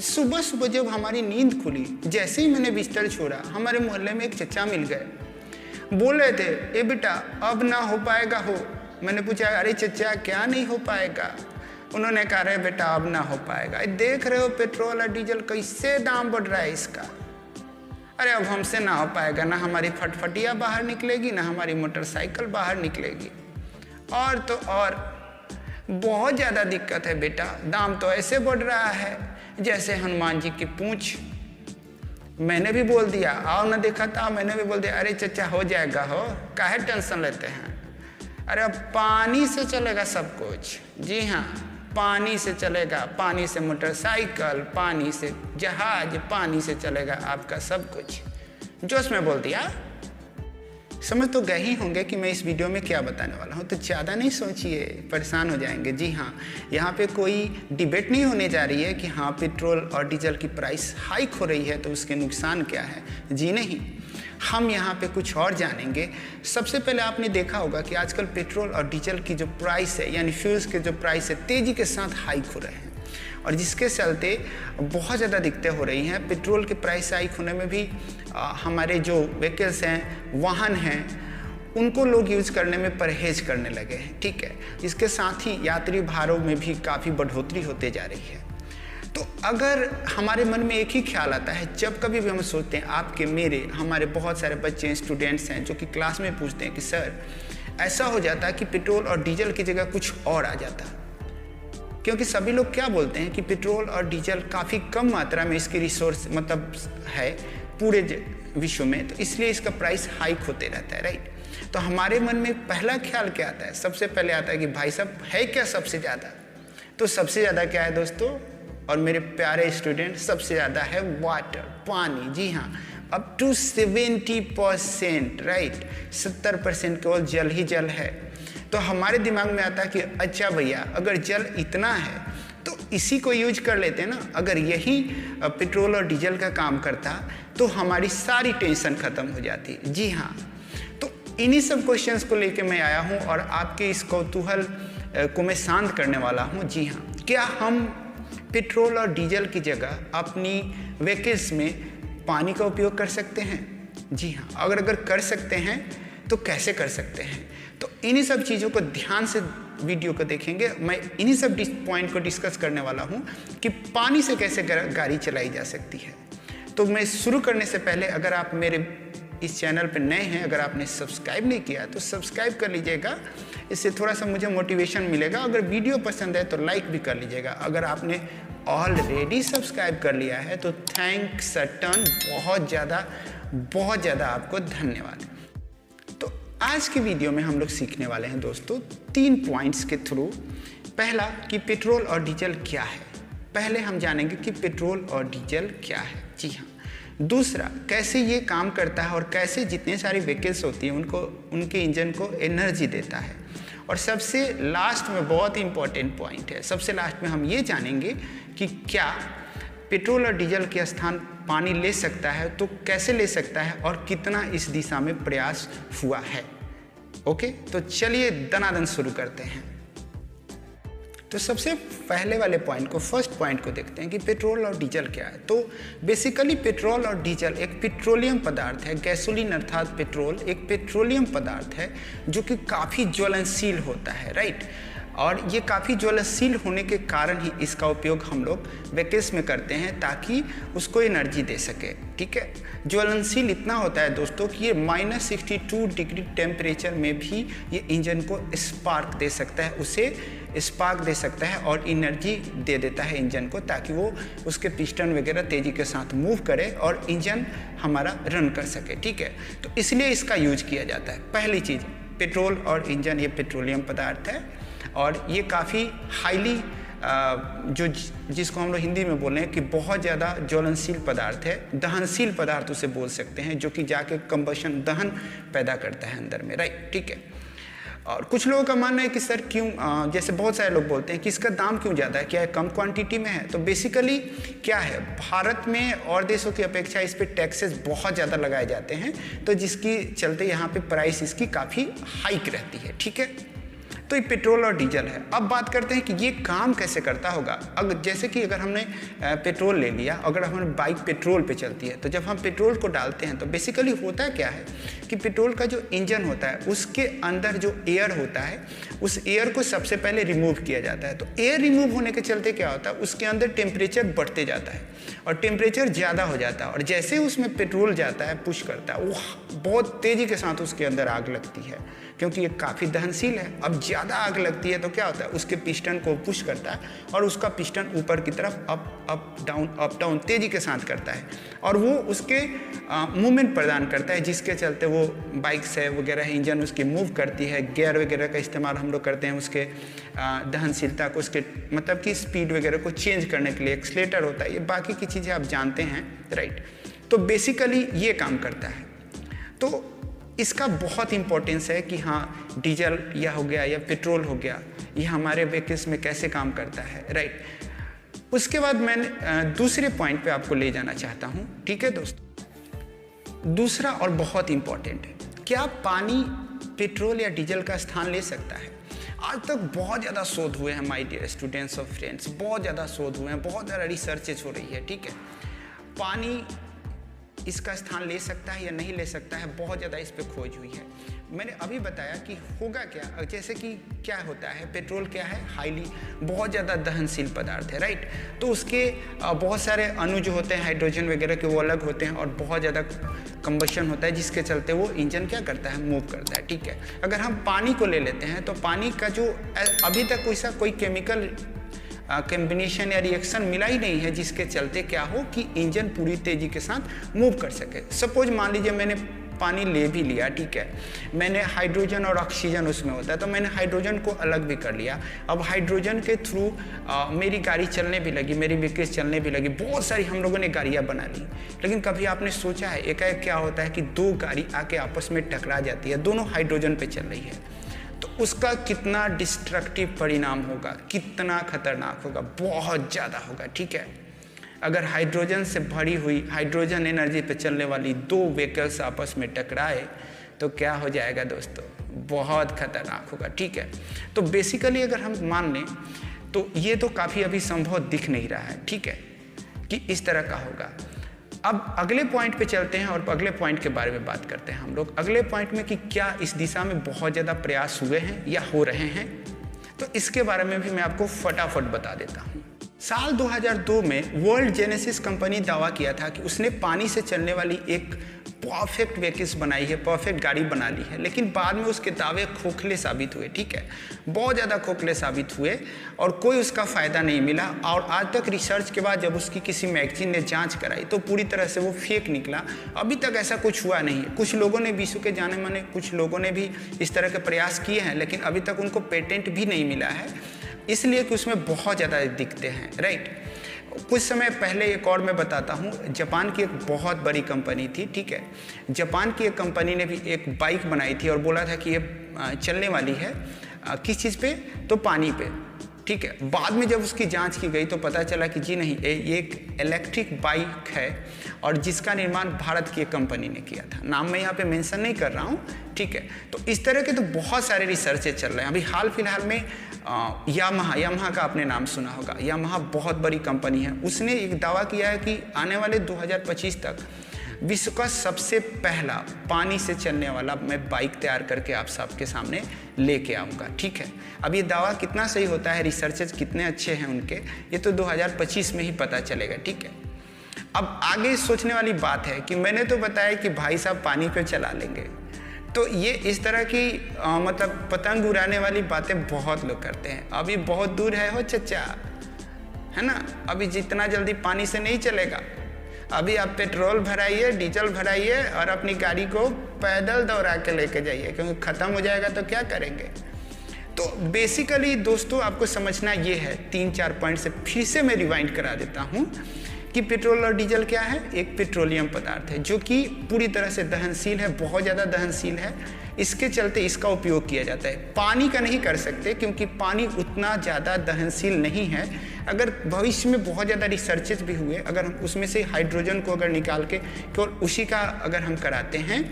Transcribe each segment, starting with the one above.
सुबह सुबह जब हमारी नींद खुली, जैसे ही मैंने बिस्तर छोड़ा, हमारे मोहल्ले में एक चचा मिल गए। बोल रहे थे, ए बेटा अब ना हो पाएगा हो। मैंने पूछा, अरे चचा क्या नहीं हो पाएगा? उन्होंने कहा, अरे बेटा अब ना हो पाएगा, देख रहे हो पेट्रोल और डीजल कैसे दाम बढ़ रहा है इसका। अरे अब हमसे ना हो पाएगा, ना हमारी फटफटिया बाहर निकलेगी, ना हमारी मोटरसाइकिल बाहर निकलेगी, और तो और बहुत ज़्यादा दिक्कत है बेटा। दाम तो ऐसे बढ़ रहा है जैसे हनुमान जी की पूंछ। मैंने भी बोल दिया, आओ ना देखा था, मैंने भी बोल दिया, अरे चचा हो जाएगा हो, काहे टेंशन लेते हैं। अरे अब पानी से चलेगा सब कुछ। जी हाँ, पानी से चलेगा, पानी से मोटरसाइकिल, पानी से जहाज, पानी से चलेगा आपका सब कुछ। जोश में बोल दिया। समझ तो गए ही होंगे कि मैं इस वीडियो में क्या बताने वाला हूँ, तो ज़्यादा नहीं सोचिए, परेशान हो जाएंगे। जी हाँ, यहाँ पे कोई डिबेट नहीं होने जा रही है कि हाँ पेट्रोल और डीजल की प्राइस हाइक हो रही है तो उसके नुकसान क्या है। जी नहीं, हम यहाँ पे कुछ और जानेंगे। सबसे पहले आपने देखा होगा कि आजकल पेट्रोल और डीजल की जो प्राइस है, यानी फ्यूल्स के जो प्राइस है, तेज़ी के साथ हाइक हो रहे हैं, और जिसके चलते बहुत ज़्यादा दिक्कतें हो रही हैं। पेट्रोल के प्राइस हाइक होने में भी हमारे जो व्हीकल्स हैं, वाहन हैं, उनको लोग यूज़ करने में परहेज करने लगे हैं। ठीक है, इसके साथ ही यात्री भाड़ों में भी काफ़ी बढ़ोतरी होते जा रही है। तो अगर हमारे मन में एक ही ख्याल आता है, जब कभी भी हम सोचते हैं, आपके मेरे हमारे बहुत सारे बच्चे स्टूडेंट्स हैं जो कि क्लास में पूछते हैं कि सर ऐसा हो जाता कि पेट्रोल और डीजल की जगह कुछ और आ जाता, क्योंकि सभी लोग क्या बोलते हैं कि पेट्रोल और डीजल काफ़ी कम मात्रा में इसकी रिसोर्स मतलब है पूरे विश्व में, तो इसलिए इसका प्राइस हाइक होते रहता है, राइट। तो हमारे मन में पहला ख्याल क्या आता है? सबसे पहले आता है कि भाई साहब है क्या सबसे ज़्यादा? तो सबसे ज़्यादा क्या है दोस्तों और मेरे प्यारे स्टूडेंट? सबसे ज़्यादा है वाटर, पानी। जी हाँ, अप टू 70%, राइट। 70% केवल जल ही जल है। तो हमारे दिमाग में आता है कि अच्छा भैया, अगर जल इतना है तो इसी को यूज कर लेते हैं ना। अगर यही पेट्रोल और डीजल का काम करता तो हमारी सारी टेंशन खत्म हो जाती। जी हाँ, तो इन्हीं सब क्वेश्चंस को लेके मैं आया हूँ और आपके इस कौतूहल को मैं शांत करने वाला हूँ। जी हाँ, क्या हम पेट्रोल और डीजल की जगह अपनी व्हीकल्स में पानी का उपयोग कर सकते हैं? जी हाँ, अगर कर सकते हैं तो कैसे कर सकते हैं? तो इन्हीं सब चीज़ों को ध्यान से वीडियो को देखेंगे। मैं इन्हीं सब पॉइंट को डिस्कस करने वाला हूँ कि पानी से कैसे गाड़ी चलाई जा सकती है। तो मैं शुरू करने से पहले, अगर आप मेरे इस चैनल पर नए हैं, अगर आपने सब्सक्राइब नहीं किया तो सब्सक्राइब कर लीजिएगा, इससे थोड़ा सा मुझे मोटिवेशन मिलेगा। अगर वीडियो पसंद है तो लाइक भी कर लीजिएगा। अगर आपने ऑलरेडी सब्सक्राइब कर लिया है तो थैंक्स अ टन, बहुत ज़्यादा आपको धन्यवाद। तो आज की वीडियो में हम लोग सीखने वाले हैं दोस्तों 3 पॉइंट्स के थ्रू। पहला कि पेट्रोल और डीजल क्या है, पहले हम जानेंगे कि पेट्रोल और डीजल क्या है। जी हाँ, दूसरा कैसे ये काम करता है और कैसे जितने सारी व्हीकल्स होती हैं उनके इंजन को एनर्जी देता है। और सबसे लास्ट में बहुत ही इंपॉर्टेंट पॉइंट है, सबसे लास्ट में हम ये जानेंगे कि क्या पेट्रोल और डीजल के स्थान पानी ले सकता है, तो कैसे ले सकता है और कितना इस दिशा में प्रयास हुआ है। ओके, तो चलिए दनादन शुरू करते हैं। तो सबसे पहले वाले पॉइंट को, फर्स्ट पॉइंट को देखते हैं कि पेट्रोल और डीजल क्या है। तो बेसिकली पेट्रोल और डीजल एक पेट्रोलियम पदार्थ है। गैसोलीन अर्थात पेट्रोल एक पेट्रोलियम पदार्थ है जो कि काफ़ी ज्वलनशील होता है, राइट। और ये काफ़ी ज्वलनशील होने के कारण ही इसका उपयोग हम लोग व्हीकल्स में करते हैं ताकि उसको एनर्जी दे सके। ठीक है, ज्वलनशील इतना होता है दोस्तों कि ये -62 डिग्री टेम्परेचर में भी ये इंजन को स्पार्क दे सकता है, उसे स्पार्क दे सकता है और एनर्जी दे देता है इंजन को, ताकि वो उसके पिस्टन वगैरह तेज़ी के साथ मूव करे और इंजन हमारा रन कर सके। ठीक है, तो इसलिए इसका यूज किया जाता है। पहली चीज़, पेट्रोल और इंजन ये पेट्रोलियम पदार्थ है और ये काफ़ी हाईली जिसको हम लोग हिंदी में बोले हैं कि बहुत ज़्यादा ज्वलनशील पदार्थ है, दहनशील पदार्थ उसे बोल सकते हैं, जो कि जाके कंबशन, दहन पैदा करता है अंदर में, राइट। ठीक है, और कुछ लोगों का मानना है कि सर क्यों, जैसे बहुत सारे लोग बोलते हैं कि इसका दाम क्यों ज़्यादा है, क्या है कम क्वांटिटी में है? तो बेसिकली क्या है, भारत में और देशों की अपेक्षा इस पर टैक्सेस बहुत ज़्यादा लगाए जाते हैं, तो जिसकी चलते यहाँ पे प्राइस इसकी काफ़ी हाइक रहती है। ठीक है, तो ये पेट्रोल और डीजल है। अब बात करते हैं कि ये काम कैसे करता होगा। अगर जैसे कि अगर हमने पेट्रोल ले लिया, अगर हमारी बाइक पेट्रोल पे चलती है, तो जब हम पेट्रोल को डालते हैं तो बेसिकली होता क्या है कि पेट्रोल का जो इंजन होता है उसके अंदर जो एयर होता है, उस एयर को सबसे पहले रिमूव किया जाता है। तो एयर रिमूव होने के चलते क्या होता है, उसके अंदर टेम्परेचर बढ़ते जाता है और टेम्परेचर ज़्यादा हो जाता है, और जैसे उसमें पेट्रोल जाता है, पुश करता है, वो बहुत तेज़ी के साथ उसके अंदर आग लगती है, क्योंकि ये काफ़ी दहनशील है। अब ज़्यादा आग लगती है तो क्या होता है, उसके पिस्टन को पुश करता है और उसका पिस्टन ऊपर की तरफ अप डाउन तेज़ी के साथ करता है, और वो उसके मूवमेंट प्रदान करता है, जिसके चलते वो बाइक से वगैरह इंजन उसकी मूव करती है। गियर वगैरह का इस्तेमाल हम लोग करते हैं उसके दहनशीलता को, उसके मतलब कि स्पीड वगैरह को चेंज करने के लिए। एक्सीलेटर होता है, ये बाकी की चीज़ें आप जानते हैं, राइट। तो बेसिकली ये काम करता है। तो इसका बहुत इंपॉर्टेंस है कि हाँ, डीजल या हो गया या पेट्रोल हो गया, ये हमारे व्हीकल्स में कैसे काम करता है, राइट। उसके बाद मैं दूसरे पॉइंट पे आपको ले जाना चाहता हूँ, ठीक है दोस्तों। दूसरा और बहुत इंपॉर्टेंट है, क्या पानी पेट्रोल या डीजल का स्थान ले सकता है? आज तक बहुत ज़्यादा शोध हुए हैं माय डियर स्टूडेंट्स और फ्रेंड्स, बहुत ज़्यादा शोध हुए हैं, बहुत ज़्यादा रिसर्चेज हो रही है, ठीक है। पानी इसका स्थान ले सकता है या नहीं ले सकता है, बहुत ज़्यादा इस पर खोज हुई है। मैंने अभी बताया कि होगा क्या, जैसे कि क्या होता है, पेट्रोल क्या है, हाईली बहुत ज़्यादा दहनशील पदार्थ है, राइट। तो उसके बहुत सारे अणु जो होते हैं हाइड्रोजन वगैरह के, वो अलग होते हैं और बहुत ज़्यादा कंबशन होता है, जिसके चलते वो इंजन क्या करता है, मूव करता है, ठीक है। अगर हम पानी को ले लेते हैं तो पानी का जो अभी तक वैसा कोई केमिकल कॉम्बिनेशन या रिएक्शन मिला ही नहीं है जिसके चलते क्या हो कि इंजन पूरी तेज़ी के साथ मूव कर सके। सपोज मान लीजिए मैंने पानी ले भी लिया, ठीक है, मैंने हाइड्रोजन और ऑक्सीजन उसमें होता है, तो मैंने हाइड्रोजन को अलग भी कर लिया। अब हाइड्रोजन के थ्रू मेरी गाड़ी चलने भी लगी, मेरी व्हीकल्स चलने भी लगी, बहुत सारी हम लोगों ने गाड़ियाँ बना ली। लेकिन कभी आपने सोचा है एकाएक क्या होता है कि दो गाड़ी आके आपस में टकरा जाती है, दोनों हाइड्रोजन पे चल रही है, तो उसका कितना डिस्ट्रक्टिव परिणाम होगा, कितना खतरनाक होगा, बहुत ज़्यादा होगा, ठीक है। अगर हाइड्रोजन से भरी हुई, हाइड्रोजन एनर्जी पे चलने वाली दो व्हीकल्स आपस में टकराए तो क्या हो जाएगा दोस्तों, बहुत खतरनाक होगा, ठीक है। तो बेसिकली अगर हम मान लें तो ये तो काफ़ी अभी संभव दिख नहीं रहा है, ठीक है, कि इस तरह का होगा। अब अगले पॉइंट पे चलते हैं और अगले पॉइंट के बारे में बात करते हैं हम लोग। अगले पॉइंट में कि क्या इस दिशा में बहुत ज़्यादा प्रयास हुए हैं या हो रहे हैं, तो इसके बारे में भी मैं आपको फटाफट बता देता हूँ। साल 2002 में वर्ल्ड जेनेसिस कंपनी दावा किया था कि उसने पानी से चलने वाली एक परफेक्ट व्हीकल्स बनाई है, परफेक्ट गाड़ी बना ली है, लेकिन बाद में उसके दावे खोखले साबित हुए, ठीक है, बहुत ज़्यादा खोखले साबित हुए और कोई उसका फ़ायदा नहीं मिला। और आज तक रिसर्च के बाद जब उसकी किसी मैगजीन ने जांच कराई तो पूरी तरह से वो फेक निकला। अभी तक ऐसा कुछ हुआ नहीं है। कुछ लोगों ने, विश्व के जाने माने कुछ लोगों ने भी इस तरह के प्रयास किए हैं, लेकिन अभी तक उनको पेटेंट भी नहीं मिला है, इसलिए कि उसमें बहुत ज़्यादा दिखते हैं, राइट। कुछ समय पहले एक और मैं बताता हूँ, जापान की एक बहुत बड़ी कंपनी थी, ठीक है, जापान की एक कंपनी ने भी एक बाइक बनाई थी और बोला था कि ये चलने वाली है किस चीज़ पे, तो पानी पे, ठीक है। बाद में जब उसकी जांच की गई तो पता चला कि जी नहीं, ये एक इलेक्ट्रिक बाइक है और जिसका निर्माण भारत की एक कंपनी ने किया था। नाम मैं यहाँ पे मेंशन नहीं कर रहा हूँ, ठीक है। तो इस तरह के तो बहुत सारे रिसर्चेज चल रहे हैं। अभी हाल फिलहाल में यामाहा का आपने नाम सुना होगा। यामाहा बहुत बड़ी कंपनी है, उसने एक दावा किया है कि आने वाले 2025 तक विश्व का सबसे पहला पानी से चलने वाला मैं बाइक तैयार करके आप सबके सामने लेके आऊँगा, ठीक है। अब ये दावा कितना सही होता है, रिसर्चेज कितने अच्छे हैं उनके, ये तो 2025 में ही पता चलेगा, ठीक है। अब आगे सोचने वाली बात है कि मैंने तो बताया कि भाई साहब पानी पे चला लेंगे, तो ये इस तरह की मतलब पतंग उड़ाने वाली बातें बहुत लोग करते हैं। अभी बहुत दूर है हो चचा, है ना, अभी जितना जल्दी पानी से नहीं चलेगा। अभी आप पेट्रोल भराइए, डीजल भराइए और अपनी गाड़ी को पैदल दौड़ा के लेके जाइए, क्योंकि ख़त्म हो जाएगा तो क्या करेंगे। तो बेसिकली दोस्तों आपको समझना ये है, 3-4 पॉइंट से फिर से मैं रिवाइंड करा देता हूँ कि पेट्रोल और डीजल क्या है, एक पेट्रोलियम पदार्थ है जो कि पूरी तरह से दहनशील है, बहुत ज़्यादा दहनशील है। इसके चलते इसका उपयोग किया जाता है। पानी का नहीं कर सकते क्योंकि पानी उतना ज़्यादा दहनशील नहीं है। अगर भविष्य में बहुत ज़्यादा रिसर्चेज भी हुए, अगर हम उसमें से हाइड्रोजन को अगर निकाल के केवल उसी का अगर हम कराते हैं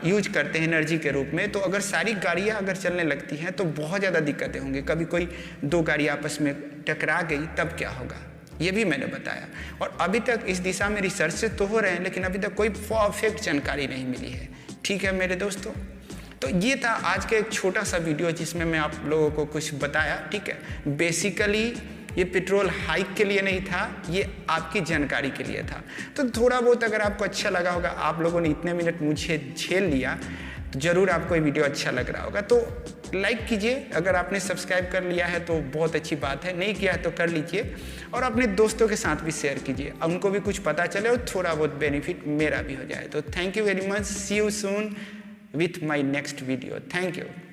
यूज करते हैं एनर्जी के रूप में, तो अगर सारी गाड़ियाँ अगर चलने लगती हैं तो बहुत ज़्यादा दिक्कतें होंगी। कभी कोई 2 गाड़ी आपस में टकरा गई तब क्या होगा, ये भी मैंने बताया। और अभी तक इस दिशा में रिसर्च तो हो रहे हैं, लेकिन अभी तक कोई परफेक्ट जानकारी नहीं मिली है। ठीक है मेरे दोस्तों, तो ये था आज का एक छोटा सा वीडियो जिसमें मैं आप लोगों को कुछ बताया। ठीक है, बेसिकली ये पेट्रोल हाइक के लिए नहीं था, ये आपकी जानकारी के लिए था। तो थोड़ा बहुत अगर आपको अच्छा लगा होगा, आप लोगों ने इतने मिनट मुझे झेल लिया, तो ज़रूर आपको ये वीडियो अच्छा लग रहा होगा। तो लाइक कीजिए, अगर आपने सब्सक्राइब कर लिया है तो बहुत अच्छी बात है, नहीं किया है तो कर लीजिए, और अपने दोस्तों के साथ भी शेयर कीजिए, उनको भी कुछ पता चले और थोड़ा बहुत बेनिफिट मेरा भी हो जाए। तो thank you very much, see you soon with my next video. Thank you.